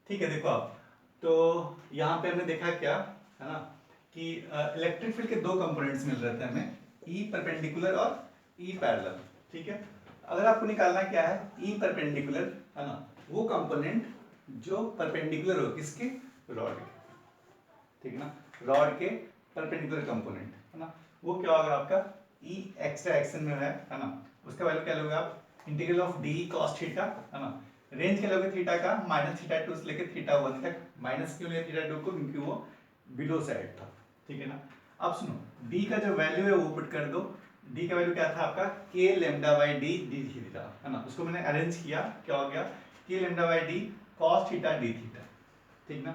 ठीक है, देखो आप तो यहाँ पे हमने देखा क्या है ना कि इलेक्ट्रिक फील्ड के दो कंपोनेंट्स मिल रहे थे हमें, ई परपेंडिकुलर और ई पैरेलल। ठीक है, अगर आपको निकालना क्या है ई परपेंडिकुलर है ना, वो कंपोनेंट जो परपेंडिकुलर हो किसके, रॉड के। ठीक है ना, रॉड के परपेंडिकुलर कंपोनेंट है ना, वो क्या होगा आपका ई एक्स डायरेक्शन में है ना, उसका वैल्यू क्या लोगे आप, integral of D cos theta है ना, रेंज क्या लोगे थीटा का माइनस थीटा टू से लेकर थीटा वन तक। माइनस क्यों लिया थीटा टू को, क्योंकि वो बिलो साइड था। ठीक है ना, अब सुनो डी का जो वैल्यू है वो पुट कर दो। डी का वैल्यू क्या था आपका के lambda by D D theta है ना, उसको मैंने अरेंज किया, क्या हो गया के lambda by D cos theta D theta. ठीक ना,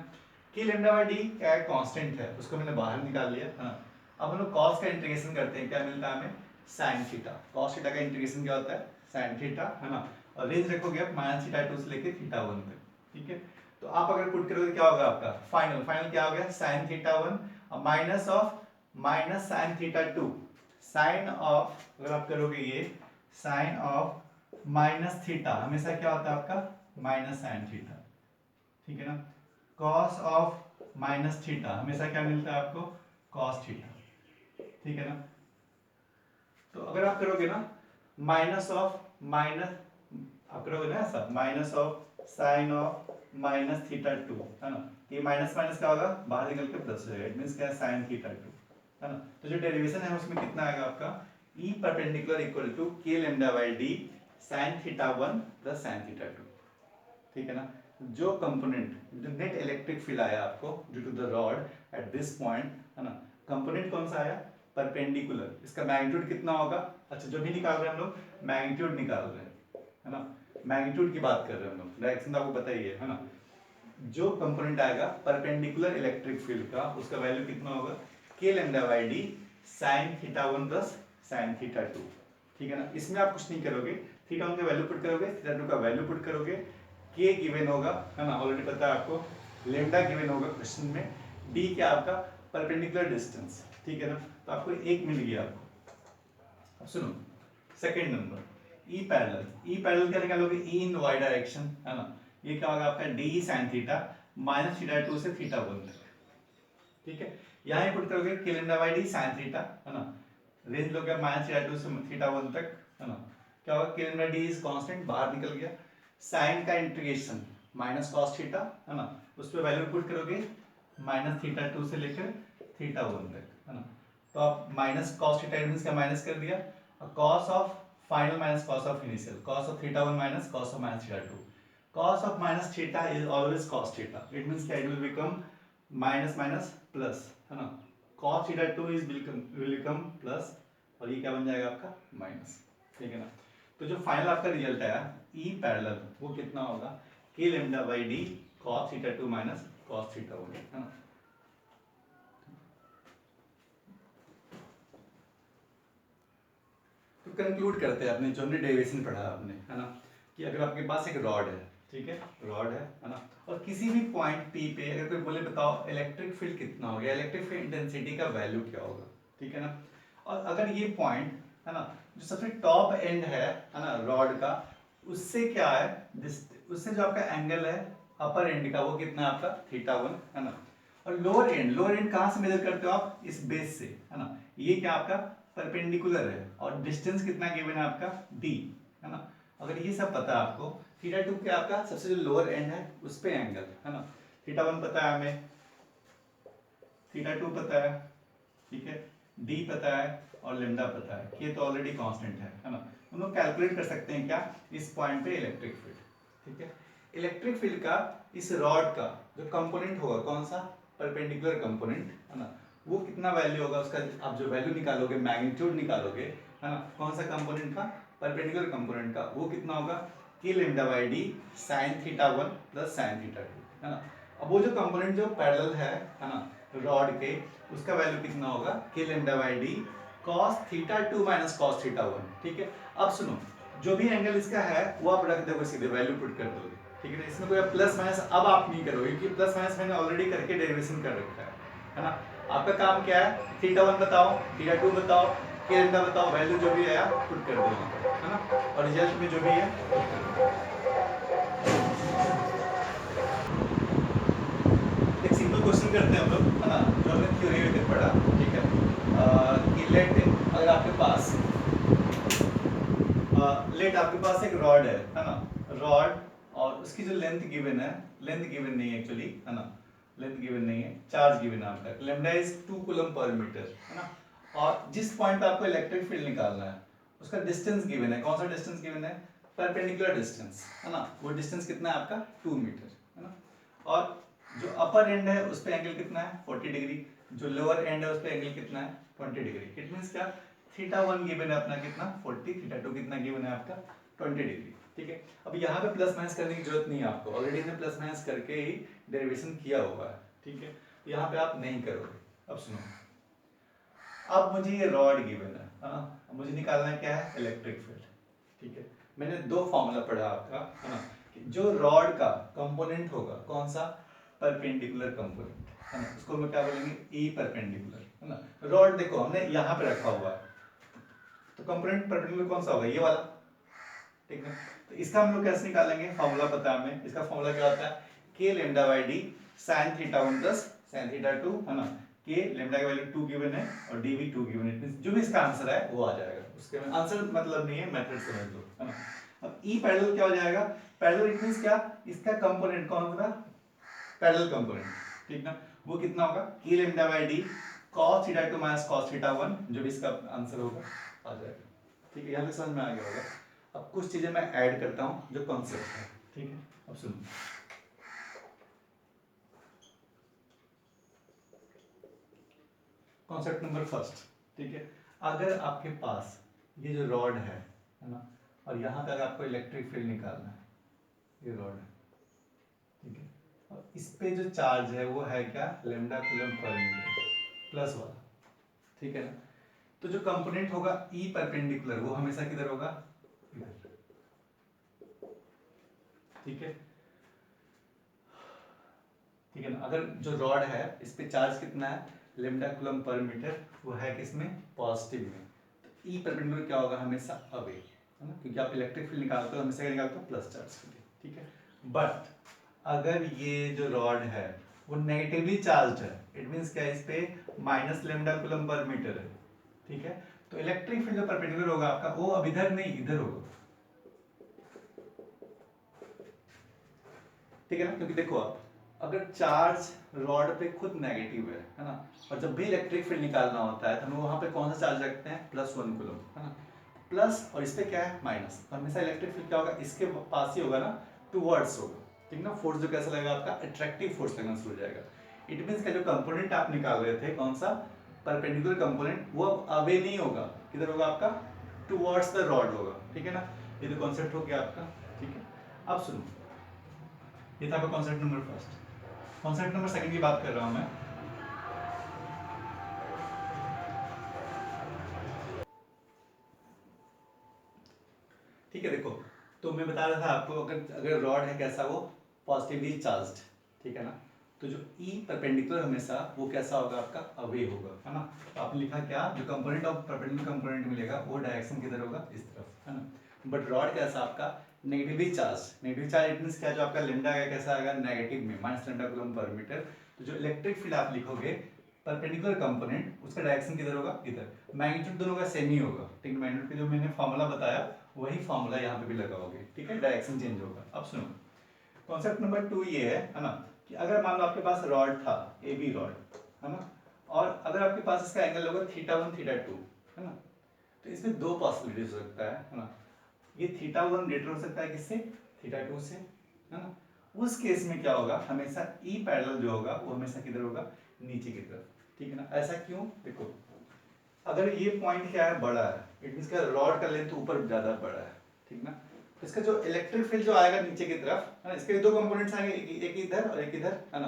के लेमडा बाई डी क्या है, कांस्टेंट है, उसको मैंने बाहर निकाल लिया है ना। अब हम लोग कॉस का इंटीग्रेशन करते हैं, क्या मिलता है हमें साइन थीटा। कॉस थीटा का इंटीग्रेशन क्या होता है साइन थीटा है ना, और रेंज रखोगे आप माइनस थीटा टू से लेके थीटा वन तक। ठीक है, तो आप अगर पुट करोगे क्या होगा आपका फाइनल फाइनल क्या हो गया साइन थीटा वन और minus of minus sine theta two. Sine of अगर आप करोगे ये साइन ऑफ माइनस थीटा हमेशा क्या होता है आपका माइनस साइन थीटा। ठीक है ना, कॉस ऑफ माइनस थीटा हमेशा क्या मिलता है आपको कॉस थीटा। ठीक है ना, तो अगर आप करोगे ना माइनस ऑफ माइनस, आप करोगे ना ऐसा minus of sine of minus theta two है ना, ये माइनस माइनस क्या होगा बाहर निकल के प्लस हो जाएगा, इट मींस क्या है साइन थीटा टू है ना। तो जो डेरिवेशन है उसमें कितना आएगा आपका ई परपेंडिकुलर इक्वल टू के lambda by D sign theta one plus sign theta to. ठीक है ना, जो कंपोनेंट जो नेट इलेक्ट्रिक फील्ड आया आपको due to the rod at this point है ना, कंपोनेंट कौन सा आया परपेंडिकुलर, इसका मैग्नीट्यूड कितना होगा, अच्छा जो भी निकाल रहे हैं हम लोग मैग्नीट्यूड निकाल रहे हैं है ना, मैग्नीट्यूड की बात कर रहे हैं हम लोग, डायरेक्शन तो आपको पता ही है ना। जो कंपोनेंट आएगा परपेंडिकुलर इलेक्ट्रिक फील्ड का उसका वैल्यू कितना होगा के lambda by D sign theta one plus sign theta to. ठीक है ना, इसमें आप कुछ नहीं करोगे, थीटा वन का वैल्यू पुट करोगे, थीटा टू का वैल्यू पुट करोगे, के गिवन होगा है ना, ऑलरेडी पता है आपको, लेमडा गिवन होगा क्वेश्चन में, डी क्या आपका परपेंडिकुलर डिस्टेंस। ठीक है ना, तो आपको एक मिल गया आपको। अब सुनो second number E parallel, E parallel क्या निकालोगे ई इन वाई डायरेक्शन है ना, ये क्या होगा आपका D sine theta minus theta two से थीटा वन तक। ठीक है, यहाँ पुट करोगे के lambda by D sine theta है ना, रेंज लोगे माइनस थीटा टू से थीटा वन तक है ना, क्या होगा के लेमडा डी इज कांस्टेंट बाहर निकल गया, साइन का इंटीग्रेशन माइनस कॉस थीटा है ना, उस पर वैल्यू पुट करोगे माइनस थीटा टू से लेकर थीटा वन तक है ना, तो आप माइनस कॉस थीटा मींस का माइनस कर दिया और cos of final minus cos of initial, cos of theta one minus cos of minus theta two, cos of minus theta is always cos theta, it means that it will become minus minus plus है ना, cos theta 2 is will become plus और ये क्या बन जाएगा आपका minus. ठीक है ना, तो जो फाइनल आपका रिजल्ट आया ई पैरेलल वो कितना होगा के lambda by D cos theta 2 minus cos theta 1 है ना। तो कंक्लूड करते हैं अपने जो हमने डेरिवेशन पढ़ा आपने है ना, कि अगर आपके पास एक रॉड है, ठीक है रॉड है ना, और किसी भी पॉइंट पी पे अगर कोई बोले बताओ इलेक्ट्रिक फील्ड कितना हो गया, इलेक्ट्रिक फील्ड इंटेंसिटी का वैल्यू क्या होगा। ठीक है ना, और अगर ये पॉइंट है ना जो सबसे टॉप एंड है ना रॉड का, उससे क्या है उससे जो आपका एंगल है अपर एंड का वो कितना है आपका थीटा वन है ना, और लोअर एंड कहाँ से मेजर करते हो आप इस बेस से है ना, ये क्या आपका परपेंडिकुलर है और डिस्टेंस कितना गिवन है आपका d है ना। अगर ये सब पता है आपको, थीटा टू क्या आपका सबसे जो लोअर एंड है उस पे एंगल है ना, थीटा वन पता है हमें, थीटा टू पता है, ठीक है d पता है और लेमडा पता है, ये तो ऑलरेडी कांस्टेंट है ना, हम लोग कैलकुलेट कर सकते हैं क्या इस पॉइंट पे इलेक्ट्रिक फील्ड। ठीक है, इलेक्ट्रिक फील्ड का इस रॉड का जो कंपोनेंट होगा कौन सा परपेंडिकुलर कंपोनेंट है ना, वो कितना वैल्यू होगा उसका, आप जो वैल्यू निकालोगे मैग्नीट्यूड निकालोगे है ना, कौन सा कंपोनेंट का परपेंडिकुलर कंपोनेंट का, वो कितना होगा के lambda by D sign theta one plus sign theta to है ना। अब वो जो कंपोनेंट जो पैरेलल है ना रॉड के, उसका वैल्यू कितना होगा के lambda by D cos theta two minus cos theta one. ठीक है, अब सुनो जो भी एंगल इसका है वो आप रख दोगे सीधे वैल्यू पुट कर दोगे। ठीक है ना, इसमें कोई प्लस माइनस अब आप नहीं करोगे क्योंकि प्लस माइनस मैंने ऑलरेडी करके डेरिवेशन कर रखा है ना। आपका काम क्या है थीटा वन बताओ थीटा टू बताओ के लेमडा बताओ, वैल्यू जो भी आया पुट कर दो है ना, और रिजल्ट में जो भी है पुट कर दो। कंसीडर करते हैं हम लोग, है ना, जो हमने थ्योरी में पढ़ा, ठीक है, कि लेट अगर आपके पास लेट आपके पास एक रॉड है ना, रॉड, और उसकी जो लेंथ गिवन है, लेंथ गिवन नहीं है एक्चुअली, है ना, लेंथ गिवन नहीं है, चार्ज गिवन है आपका, lambda is 2 coulomb per metre, है ना, और जिस पॉइंट पे आपको इलेक्ट्रिक फील्ड निकालना है उसका डिस्टेंस गिवन है, कौन सा डिस्टेंस गिवन है, परपेंडिकुलर डिस्टेंस, है ना, वो डिस्टेंस कितना है आपका 2 मीटर, है ना, और जो अपर एंड है उस पे एंगल कितना है 40 डिग्री, जो लोअर एंड है उस पे एंगल कितना है 20 डिग्री, इट मींस क्या, थीटा 1 गिवन है अपना कितना 40, थीटा 2 कितना गिवन है आपका 20 डिग्री, ठीक है। अब यहाँ पे प्लस माइनस करने की जरूरत नहीं है आपको, ऑलरेडी हमने प्लस माइनस करके ही डेरिवेशन किया हुआ है, ठीक है, यहाँ पे आप नहीं करोगे। अब सुनो, अब मुझे ये रॉड गिवन है ना, अब मुझे निकालना है क्या है इलेक्ट्रिक फील्ड, ठीक है, मैंने दो फॉर्मूला पढ़ा आपका, है ना, कि जो रॉड का कंपोनेंट होगा कौन सा, परपेंडिकुलर कंपोनेंट, है ना, उसको हम क्या बोलेंगे ई परपेंडिकुलर, है ना, रॉड देखो हमने यहाँ पे रखा हुआ है तो कंपोनेंट परपेंडिकुलर कौन सा होगा, ये वाला, ठीक है, तो इसका हम लोग कैसे निकालेंगे, फॉर्मूला पता है हमें, इसका फॉर्मूला क्या होता है, k lambda by D sin theta 1 plus sin theta 2, है ना, k लैम्डा की वैल्यू 2 गिवन है और d भी 2 गिवन है, इट मींस जो भी इसका आंसर है वो आ जाएगा, उसके में आंसर मतलब नहीं है, मेथड समझ लो, है ना। अब e पैरेलल क्या हो जाएगा, पैरेलल इट मींस क्या, इसका कंपोनेंट कौन सा, पैरेलल कंपोनेंट, ठीक ना, वो कितना होगा k lambda by D cos theta 2 minus cos theta 1, जो भी इसका आंसर होगा आ जाएगा, ठीक है, यहाँ पे समझ में आ गया होगा। अब कुछ चीजें मैं ऐड करता हूं जो कॉन्सेप्ट है, ठीक है, अब सुनो, कॉन्सेप्ट नंबर फर्स्ट, ठीक है, अगर आपके पास ये जो रॉड है ना, और यहाँ पे अगर आपको इलेक्ट्रिक फील्ड निकालना है, ये रॉड है, ठीक है, और इस पे जो चार्ज है वो है क्या, lambda coulomb per metre plus वाला, ठीक है ना, तो जो कंपोनेंट होगा ई परपेंडिकुलर वो हमेशा किधर होगा, इधर, ठीक है, ठीक है ना, अगर जो रॉड है इस पे चार्ज कितना है लैम्डा कूलम पर मीटर, वो है किसमें पॉजिटिव में, तो ई परपेंडिकुलर क्या होगा हमेशा अवे, है ना, क्योंकि आप इलेक्ट्रिक फील्ड निकालते हो हमेशा निकालते हो प्लस चार्ज के लिए, ठीक है, बट अगर ये जो रॉड है वो नेगेटिवली चार्ज है, इट मींस क्या, इस पे minus lambda coulomb per metre है, ठीक है, तो इलेक्ट्रिक फील्ड जो परपेंडिकुलर होगा आपका वो अब इधर नहीं इधर होगा, ठीक है ना, क्योंकि देखो आप अगर चार्ज रॉड पे खुद नेगेटिव है ना, और जब भी इलेक्ट्रिक फील्ड निकालना होता है तो हम वहां पे कौन सा चार्ज रखते हैं +1 कूलम, है ना, प्लस और इस पे क्या है माइनस, तो हमेशा इलेक्ट्रिक फील्ड क्या होगा इसके पास ही होगा ना, टुवर्ड्स होगा, ठीक ना, फोर्स जो कैसा लगेगा आपका अट्रैक्टिव फोर्स लगना शुरू हो जाएगा, इट मींस का जो कंपोनेंट आप निकाल रहे थे कौन सा परपेंडिकुलर कंपोनेंट, वो अब अवे नहीं होगा, किधर होगा आपका टुवर्ड्स द रॉड होगा, ठीक है ना, ये तो कॉन्सेप्ट हो गया आपका, ठीक है। अब सुनो, ये था आपका concept number first, concept number second की बात कर रहा हूं मैं, ठीक है, देखो तो मैं बता रहा था आपको अगर अगर रॉड है कैसा वो पॉजिटिवली चार्ज्ड, ठीक है ना, तो जो ई परपेंडिकुलर हमेशा वो कैसा होगा आपका अवे होगा, है ना, तो आपने लिखा क्या, जो कंपोनेंट ऑफ परपेंडिकुलर कंपोनेंट मिलेगा वो डायरेक्शन किधर होगा इस तरफ, है ना, बट रॉड कैसा आपका negatively charge, negative charge it means क्या, जो आपका लैम्डा है कैसा आएगा नेगेटिव में minus lambda coulomb per metre, तो जो इलेक्ट्रिक फील्ड आप लिखोगे परपेंडिकुलर कंपोनेंट उसका डायरेक्शन किधर होगा इधर, मैग्नीट्यूड दोनों का सेम ही होगा, ठीक है, मैग्नीट्यूड का जो मैंने फार्मूला बताया वही फार्मूला यहाँ पे भी लगाओगे, ठीक है, डायरेक्शन चेंज होगा। अब सुनो, कॉन्सेप्ट नंबर 2 ये है ना, कि अगर मान लो आपके पास रॉड था ए बी रॉड, है ना, और अगर आपके पास इसका एंगल होगा थीटा 1 थीटा 2, है ना, तो इसमें दो पॉसिबिलिटीज हो सकता है ना, ये थीटा 1 ग्रेटर हो सकता है किससे, थीटा 2 से, है ना, उस केस में क्या होगा हमेशा ई पैरेलल जो होगा वो हमेशा किधर होगा नीचे की तरफ, ठीक है ना, ऐसा क्यों, देखो अगर ये पॉइंट क्या है बड़ा है, इट मींस का रॉड का लेंथ ऊपर ज्यादा बड़ा है, ठीक ना, तो इसका जो इलेक्ट्रिक फील्ड जो आएगा नीचे की तरफ, है ना, इसके दो कंपोनेंट्स आएंगे, एक इधर और एक इधर, है ना,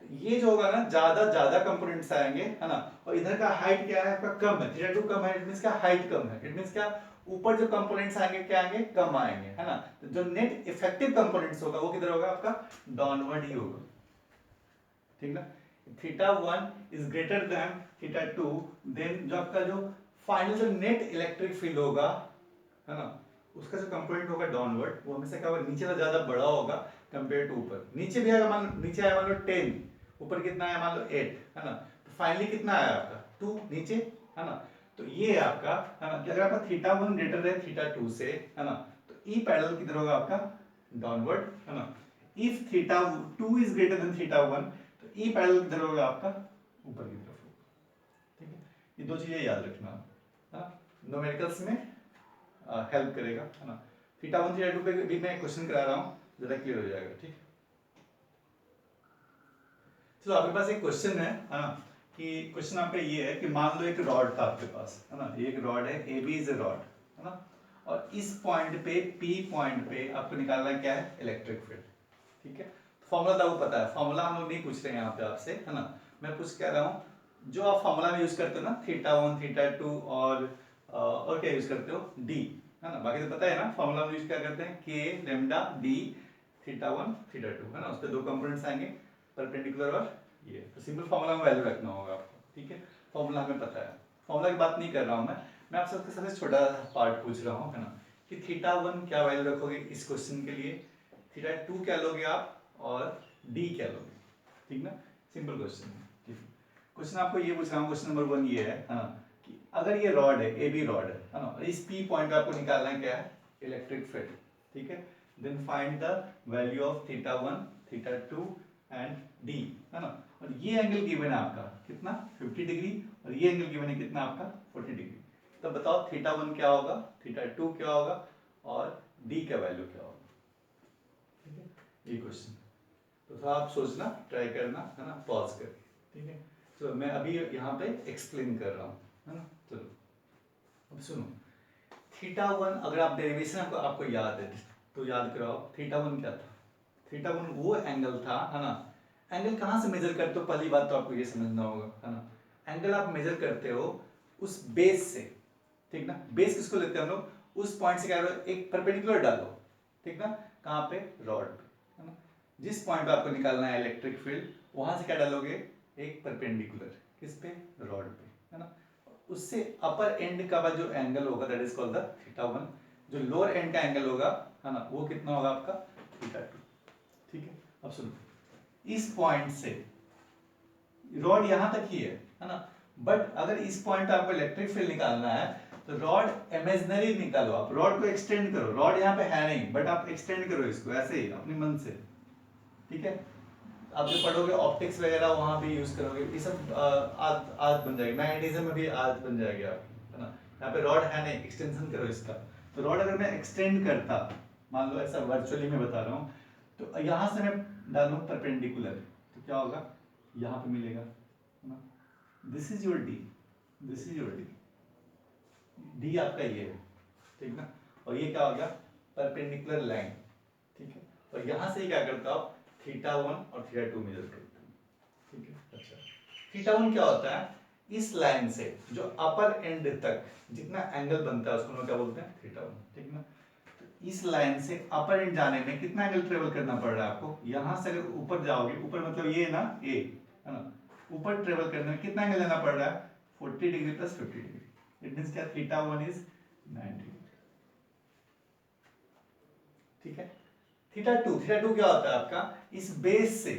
तो ये जो होगा ना ज्यादा ज्यादा कंपोनेंट्स आएंगे, है ना, और इधर का हाइट क्या है आपका कम है, थीटा 2 कम है, इट मींस का हाइट कम है, इट मींस क्या ऊपर जो कंपोनेंट्स आएंगे क्या आएंगे कम आएंगे, है ना, तो जो नेट इफेक्टिव कंपोनेंट्स होगा वो किधर होगा आपका डाउनवर्ड ही होगा, ठीक ना, theta 1 is greater than theta 2, then जो आपका जो फाइनल जो नेट इलेक्ट्रिक फील्ड होगा, है ना, उसका जो कंपोनेंट होगा डाउनवर्ड वो हमेशा क्या होगा नीचे से ज्यादा बड़ा होगा कंपेयर टू ऊपर, नीचे भी आएगा मान नीचे आया मान लो 10, ऊपर कितना है मान लो 8, है ना, तो फाइनली कितना आया आपका 2 नीचे, है ना। तो ये है आपका, है ना, कि अगर आपका थीटा 1 ग्रेटर है थीटा 2 से, है ना, तो ई पैरेलल किधर होगा आपका डाउनवर्ड, है ना। If theta 2 is greater than theta 1 तो ई पैरेलल किधर होगा आपका ऊपर की तरफ होगा, ठीक है। ये दो चीजें याद रखना, है ना, न्यूमेरिकल्स में हेल्प करेगा, है ना। थीटा 1 थीटा 2 पे भी मैं क्वेश्चन करा रहा हूँ, जरा क्लियर हो जाएगा, ठीक। चलो आपके पास एक क्वेश्चन है ना, कि क्वेश्चन आपका ये है कि मान लो एक रॉड था आपके पास, है ना, ये एक रॉड है, A B is a rod, है ना, और इस पॉइंट पे पी पॉइंट पे आपको निकालना क्या है इलेक्ट्रिक फील्ड, ठीक है। फॉर्मूला तो आपको पता है, फॉर्मूला हम लोग नहीं पूछ रहे हैं यहाँ पे आपसे, है ना, मैं पूछ कह रहा हूँ जो आप फॉर्मूला में यूज करते हो ना, थीटा 1 थीटा 2 और क्या यूज करते हो डी, है ना, बाकी तो पता है ना फॉर्मूला में यूज क्या करते हैं के लेमडा डी थीटा 1 थीटा 2, है ना, उस पे दो कंपोनेंट्स आएंगे परपेंडिकुलर और ये, तो सिंपल फॉर्मूला में वैल्यू रखना होगा आपको, ठीक है। फॉर्मूला हमें पता है, फॉर्मूला की बात नहीं कर रहा हूँ मैं आपसे सबसे छोटा पार्ट पूछ रहा हूँ, है ना, कि थीटा 1 क्या वैल्यू रखोगे इस क्वेश्चन के लिए, थीटा 2 क्या लोगे आप और डी क्या लोगे, ठीक ना, सिंपल क्वेश्चन है। क्वेश्चन आपको ये पूछ रहा हूँ, क्वेश्चन नंबर 1 ये है, हाँ, कि अगर ये रॉड है, ए बी रॉड है ना, और इस पी पॉइंट पे आपको निकालना है क्या है इलेक्ट्रिक फील्ड, ठीक है। Then find the value of theta 1 theta 2 and D, है ना, और ये एंगल गिवन है आपका कितना 50 डिग्री, और ये एंगल गिवन है कितना आपका 40 डिग्री। तो बताओ थीटा 1 क्या होगा, थीटा 2 क्या होगा और डी का वैल्यू क्या होगा, ठीक है, ये क्वेश्चन। तो थोड़ा आप सोचना, ट्राई करना, है ना, पॉज करके, ठीक है। तो मैं अभी यहाँ पे एक्सप्लेन कर रहा हूँ, है ना। चलो अब सुनो, थीटा 1 अगर आप डेरिवेशन आपको याद है तो याद कराओ, थीटा 1 क्या था, थीटा 1 वो एंगल था, है ना। एंगल कहाँ से मेजर करते हो, पहली बात तो आपको ये समझना होगा, है ना, एंगल आप मेजर करते हो उस बेस से, ठीक ना। बेस किसको लेते हैं हम लोग, उस पॉइंट से क्या करो एक परपेंडिकुलर डालो, ठीक ना, कहाँ पे रॉड पे, है ना, जिस पॉइंट पे आपको निकालना है इलेक्ट्रिक फील्ड वहां से क्या डालोगे एक परपेंडिकुलर, किस पे रॉड पे, है ना। उससे अपर एंड का जो एंगल होगा that is called the theta 1, जो लोअर एंड का एंगल होगा, है ना, वो कितना होगा आपका थीटा 2, ठीक है। अब सुनो, इस पॉइंट से रॉड यहां तक ही है ना, बट अगर इस पॉइंट पे आपको इलेक्ट्रिक फील्ड निकालना है तो रॉड इमेजिनरी निकालो, आप रॉड को एक्सटेंड करो, रॉड यहाँ पे है नहीं बट आप एक्सटेंड करो इसको ऐसे ही अपने मन से, ठीक है। आप जो पढ़ोगे ऑप्टिक्स वगैरह वहां भी यूज करोगे, ये सब आदत बन जाएगी, मैग्नेटिज्म में भी आदत बन जाएगी आपकी, है ना। यहाँ पे रॉड है नहीं, एक्सटेंशन करो इसका, तो रॉड अगर मैं एक्सटेंड करता, मान लो ऐसा वर्चुअली मैं बता रहा हूँ, तो यहाँ से मैं डालूं परपेंडिकुलर तो क्या होगा यहाँ पे मिलेगा, है ना, this is your D, this is your D, D आपका ये है, ठीक ना, और ये क्या हो गया परपेंडिकुलर लाइन, ठीक है। और यहाँ से क्या करता हूँ थीटा 1 और थीटा 2 मेजर करते हैं, ठीक है। अच्छा, थीटा 1 क्या होता है, इस लाइन से जो अपर एंड तक जितना एंगल बनता है उसको हम क्या बोलते हैं थीटा 1, ठीक ना। तो इस लाइन से अपर एंड जाने में कितना एंगल ट्रेवल करना पड़ रहा है आपको, यहाँ से अगर ऊपर जाओगे, ऊपर मतलब ये ना ए, है ना, ऊपर ट्रेवल करने में कितना एंगल लेना पड़ रहा है 40 degree plus 50 degree, it means क्या थीटा 1 इज 90 डिग्री, ठीक है। थीटा 2 क्या होता है आपका, इस बेस से,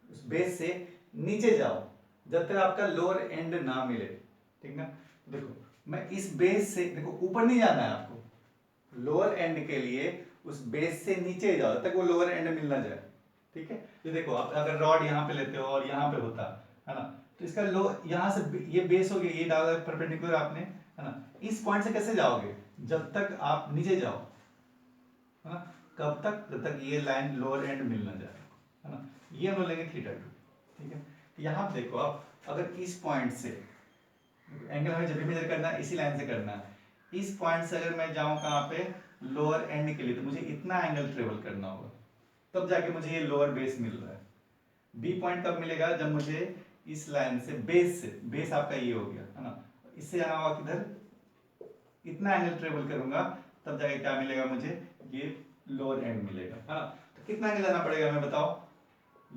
उस बेस से नीचे जाओ जब तक आपका लोअर एंड ना मिले, ठीक ना। देखो मैं इस बेस से, देखो ऊपर नहीं जाना है आपको, लोअर एंड के लिए उस बेस से नीचे जाओ जब तक वो लोअर एंड मिल ना जाए, ठीक है। ये देखो आप अगर रॉड यहाँ पे लेते हो और यहाँ पे होता है ना, तो इसका लो यहाँ से ये बेस हो गया, ये डाला परपेंडिकुलर आपने, है ना, इस पॉइंट से कैसे जाओगे जब तक आप नीचे जाओ, है ना, कब तक जब तक ये लाइन लोअर एंड मिल ना जाए, है ना, ये हम लोग लेंगे थीटा 2, ठीक है। यहाँ देखो आप अगर इस पॉइंट से एंगल हमें जब भी मेजर करना है इसी लाइन से करना है, इस पॉइंट से अगर मैं जाऊं कहाँ पे लोअर एंड के लिए तो मुझे इतना एंगल ट्रेवल करना होगा, तब जाके मुझे ये लोअर बेस मिल रहा है। बी पॉइंट कब मिलेगा जब मुझे इस लाइन से, बेस आपका ये हो गया, है ना, इससे जाना होगा किधर, इतना एंगल ट्रेवल करूंगा तब जाके क्या मिलेगा मुझे, ये लोअर एंड मिलेगा, है ना। तो कितना एंगल जाना पड़ेगा हमें बताओ,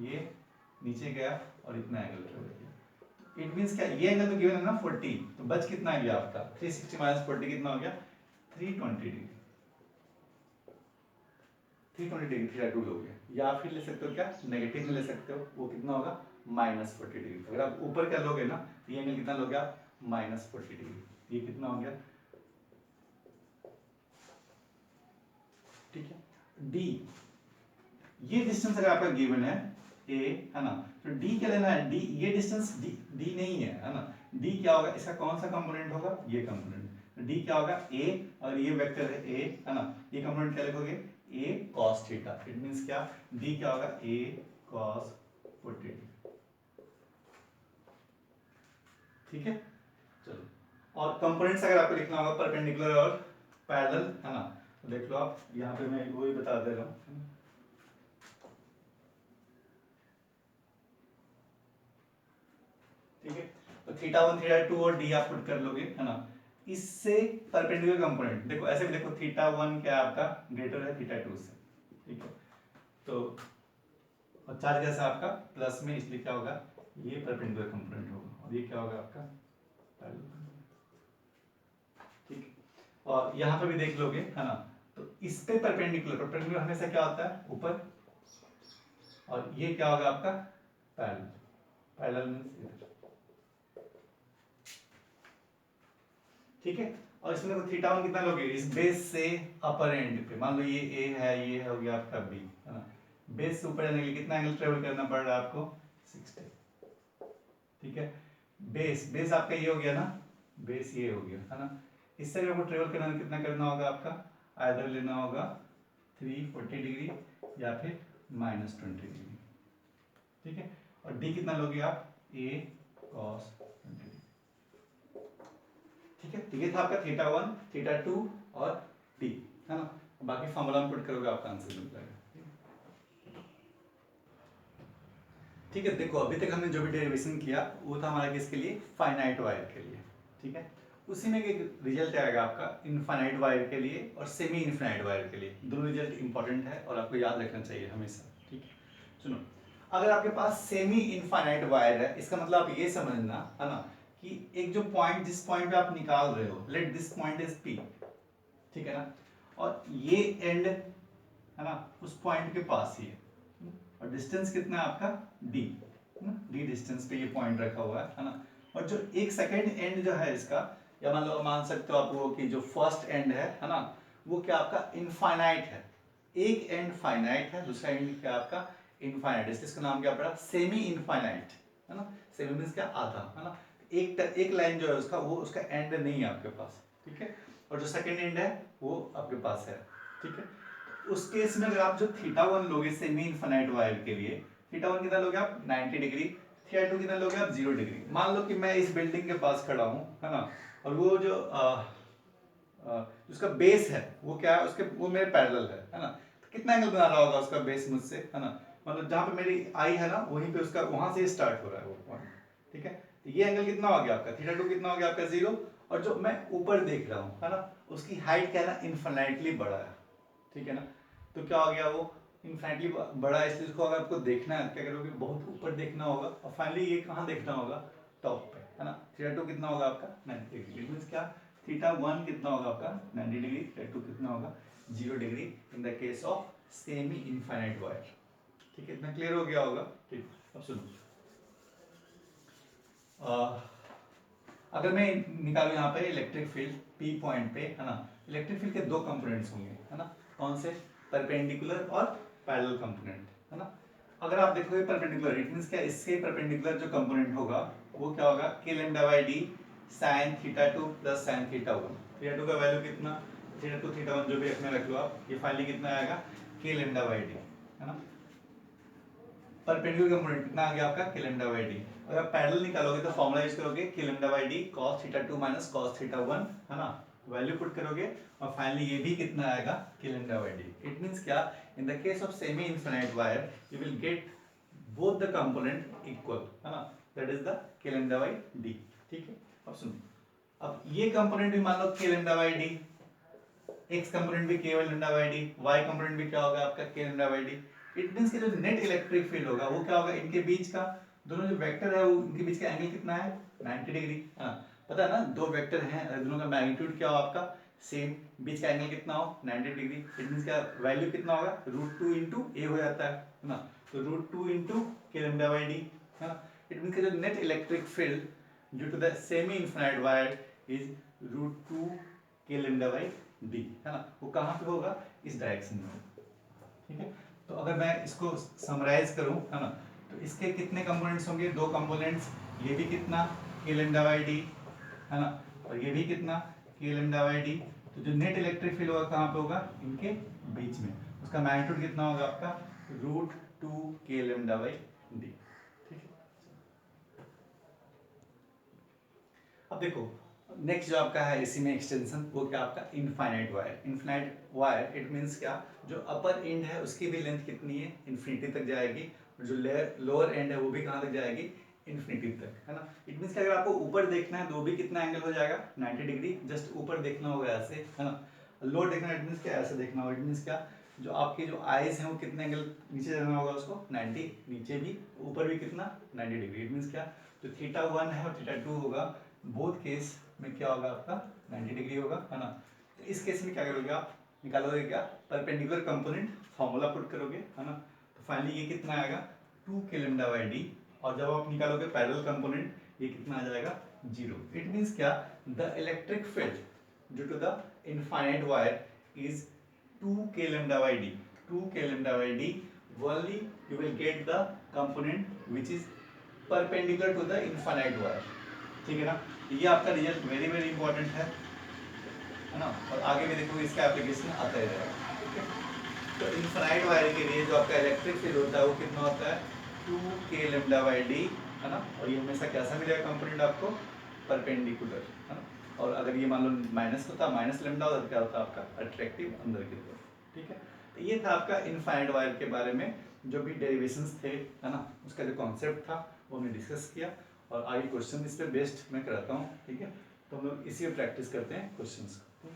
ये नीचे गया और इतना एंगल ट्रेवल किया, इट मींस क्या, ये एंगल तो गिवन है ना 40, तो बच कितना गया आपका 360 माइनस 40 कितना हो गया 320 डिग्री, 320 डिग्री थीटा टू लोगे, या फिर ले सकते हो क्या नेगेटिव में ले सकते हो, वो कितना होगा -40 डिग्री। अगर आप ऊपर क्या लोगे ना, ये एंगल कितना लोगे आप -40 डिग्री, ये कितना हो गया, ठीक है। डी, ये डिस्टेंस अगर आपका गिवन है ए, है ना, तो डी क्या लेना है, डी, ये डिस्टेंस डी नहीं है ना, डी क्या होगा, इसका कौन सा कंपोनेंट होगा, ये कंपोनेंट, डी क्या होगा ए, और ये वेक्टर है ए, है ना, ये कंपोनेंट क्या लिखोगे ए cos थीटा, इट मींस क्या, डी क्या होगा ए cos 40, ठीक है। चलो, और कंपोनेंट्स अगर आपको लिखना होगा परपेंडिकुलर और पैरेलल, है ना, तो देख लो आप यहाँ पे मैं वही बता दे रहा हूँ, ठीक है। तो θ1 θ2 और d आप पुट कर लोगे, है ना, इससे परपेंडिकुलर कंपोनेंट देखो, ऐसे भी देखो θ1 क्या आपका ग्रेटर है θ2 से, ठीक है। तो और चार्ज कैसा आपका प्लस में, इसलिए क्या होगा ये परपेंडिकुलर कंपोनेंट होगा, और ये क्या होगा आपका पैरेलल, ठीक है। और यहाँ पे भी देख लोगे, है ना, तो इस पे परपेंडिकुलर हमेशा क्या होता है ऊपर, और ये क्या होगा आपका पैरेलल, पैरेलल मींस इधर, ठीक है। और इसमें देखो θ1 कितना लोगे, इस बेस से अपर एंड पे, मान लो ये ए है, ये हो गया आपका बी, है ना, बेस से ऊपर जाने के लिए कितना एंगल ट्रेवल करना पड़ रहा है आपको 60, ठीक है। बेस आपका ये हो गया ना, बेस ये हो गया, है ना, इससे अगर आपको ट्रेवल करना कितना करना होगा आपका, आइदर लेना होगा 340 डिग्री या फिर -20 डिग्री, ठीक है। और डी कितना लोगे आप ए cos 20, ठीक है। तो ये था आपका θ1 θ2 और d, है ना, बाकी फॉर्मूला में पुट करोगे आपका आंसर मिल जाएगा, ठीक है। देखो अभी तक हमने जो भी डेरिवेशन किया वो था हमारा किसके लिए, फाइनाइट वायर के लिए, ठीक है। उसी में एक रिजल्ट आएगा आपका इनफाइनाइट वायर के लिए और सेमी इनफाइनाइट वायर के लिए, दोनों रिजल्ट इंपॉर्टेंट है और आपको याद रखना चाहिए हमेशा, ठीक है। सुनो, अगर आपके पास सेमी इनफाइनाइट वायर है, इसका मतलब आप ये समझना, है ना, कि एक जो पॉइंट, जिस पॉइंट पे आप निकाल रहे हो, let this point is P, ठीक है ना, और ये एंड, है ना, उस पॉइंट के पास ही है, और डिस्टेंस कितना है आपका डी, है ना, डी डिस्टेंस पे ये पॉइंट रखा हुआ है ना, और जो एक सेकेंड एंड जो है इसका, या मान सकते हो आप वो कि जो फर्स्ट एंड है ना, वो क्या आपका इनफाइनाइट है, एक एंड फाइनाइट है, दूसरा एंड क्या आपका इनफाइनाइट, इसका नाम क्या पड़ा सेमी इनफाइनाइट, है ना, सेमी मींस क्या आधा, है ना, एक लाइन जो है उसका, वो उसका एंड नहीं है आपके पास, ठीक है, और जो सेकंड एंड है वो आपके पास है, ठीक है। उस केस में अगर आप जो θ1 लोगे सेमी इनफाइनाइट वायर के लिए, θ1 कितना लोगे आप 90 डिग्री, θ2 कितना लोगे आप 0 डिग्री। मान लो कि मैं इस बिल्डिंग के पास खड़ा हूँ, है ना, और वो जो उसका बेस है वो क्या है, उसके वो मेरे पैरेलल है ना, तो कितना एंगल बना रहा होगा उसका बेस मुझसे, है ना, मतलब जहाँ पे मेरी आई है ना वहीं पे उसका, वहां से स्टार्ट हो रहा है वो पॉइंट, ठीक है। तो ये एंगल कितना हो गया आपका θ2 कितना हो गया आपका 0, और जो मैं ऊपर देख रहा हूँ, है ना, उसकी हाइट क्या है ना इनफाइनाइटली बड़ा है, ठीक है ना, तो क्या हो गया वो इनफाइनाइटली बड़ा है, इसलिए उसको अगर आपको देखना है क्या करोगे, बहुत ऊपर देखना होगा, और फाइनली ये कहाँ देखना होगा, टॉप पे, है ना। θ2 कितना होगा आपका 90 डिग्री, मींस क्या θ1 कितना होगा आपका 90 डिग्री, θ2 कितना होगा 0 degree in the case of semi infinite wire, ठीक है। इतना क्लियर हो गया होगा, ठीक। अब सुनो, अगर मैं निकालूं यहाँ पे इलेक्ट्रिक फील्ड पी पॉइंट पे, है ना, इलेक्ट्रिक फील्ड के दो कंपोनेंट्स होंगे, है ना, कौन से, परपेंडिकुलर और पैरेलल कंपोनेंट, है ना। अगर आप देखोगे परपेंडिकुलर, इट मींस क्या, इसके परपेंडिकुलर जो कंपोनेंट होगा वो क्या होगा k λ/d sin θ2 plus sin θ1, θ2 का वैल्यू कितना, θ2 θ1 जो भी रखना रख लो आप, ये फाइनली कितना आएगा k λ/d, है ना। परपेंडिकुलर कंपोनेंट कितना आ गया आपका k λ/d, अगर आप पैरेलल निकालोगे तो फॉर्मूला यूज करोगे k λ/d cos θ2 minus cos θ1, है ना, वैल्यू पुट करोगे और फाइनली ये भी कितना आएगा k λ/d। इट मींस क्या, in the case of semi infinite wire you will get both the component equal, है ना, that is the k λ/d, ठीक है। अब सुनो, अब ये कंपोनेंट भी मान लो k λ/d, x कंपोनेंट भी k λ/d, y कंपोनेंट भी क्या होगा आपका k λ/d। इट मींस कि जो नेट इलेक्ट्रिक फील्ड होगा वो क्या होगा, इनके बीच का, दोनों जो वेक्टर है वो इनके बीच का एंगल कितना है 90 डिग्री, हाँ पता है ना, दो वेक्टर हैं, दोनों का मैग्नीट्यूड क्या हो आपका सेम बीच का एंगल कितना हो 90 डिग्री, इट मीन्स क्या वैल्यू कितना होगा √2 इंटू ए हो जाता है ना, तो √2 इंटू के लैम्डा बाई डी है ना। इट मीन्स जो net electric field due to the semi infinite wire is √2 के लैम्डा बाई डी है ना, वो कहाँ पे होगा इस डायरेक्शन में, ठीक है। तो अगर मैं इसको समराइज करूं है ना, तो इसके कितने कंपोनेंट्स होंगे, दो कंपोनेंट्स, ये भी कितना के लैम्डा बाई डी है ना, और ये भी कितना के लैम्डा बाई डी। तो जो नेट इलेक्ट्रिक फील्ड होगा कहाँ पे होगा इनके बीच में, उसका मैग्नीट्यूड कितना होगा आपका √2 के लैम्डा बाई डी, ठीक है। अब देखो नेक्स्ट जो आपका है इसी में एक्सटेंशन, वो क्या आपका infinite wire. Infinite wire it means क्या, जो अपर एंड है उसकी भी लेंथ कितनी है इन्फिनिटी तक जाएगी, और जो लोअर एंड है वो भी कहाँ तक जाएगी इन्फिनिटी तक है ना। इट मीन्स कि अगर आपको ऊपर देखना है तो वो भी कितना एंगल हो जाएगा 90 डिग्री, जस्ट ऊपर देखना होगा ऐसे है ना। लोअर देखना इट मीन्स क्या ऐसे देखना होगा, इट मीन्स क्या जो आपके जो आईज हैं वो कितने एंगल नीचे जाना होगा उसको 90, नीचे भी ऊपर भी कितना 90 डिग्री। इट मीन्स क्या जो θ1 है और θ2 होगा बोथ केस में क्या होगा आपका 90 डिग्री होगा है ना। तो इस केस में क्या करोगे आप निकालोगे क्या परपेंडिकुलर कंपोनेंट फार्मूला पुट करोगे है ना, तो फाइनली ये कितना आएगा 2 के लैम्डा बाई डी, और जब आप निकालोगे पैरेलल कंपोनेंट ये कितना आ जाएगा 0। इट मीन्स क्या the electric field due to the infinite wire is 2 k lambda by d, 2 k lambda by d, only you will get the component which is perpendicular to the infinite wire, ठीक है ना। ये आपका result very very important है ना, और आगे भी देखो इसका एप्लीकेशन आता ही रहेगा, ठीक है। तो इनफाइनाइट वायर के लिए जो आपका इलेक्ट्रिक फील्ड होता है वो कितना होता है 2 k lambda by d है ना, और ये हमेशा कैसा मिलेगा कंपोनेंट आपको परपेंडिकुलर है ना। और अगर ये मान लो माइनस होता माइनस लैम्डा होता तो क्या होता आपका अट्रैक्टिव अंदर की तरफ, ठीक है। तो ये था आपका इनफाइनाइट वायर के बारे में जो भी डेरिवेशंस थे है ना, उसका जो कॉन्सेप्ट था वो हमने डिस्कस किया, और आगे क्वेश्चन इस पे बेस्ड मैं कराता हूँ, ठीक है। तो हम लोग इसी में प्रैक्टिस करते हैं क्वेश्चंस को।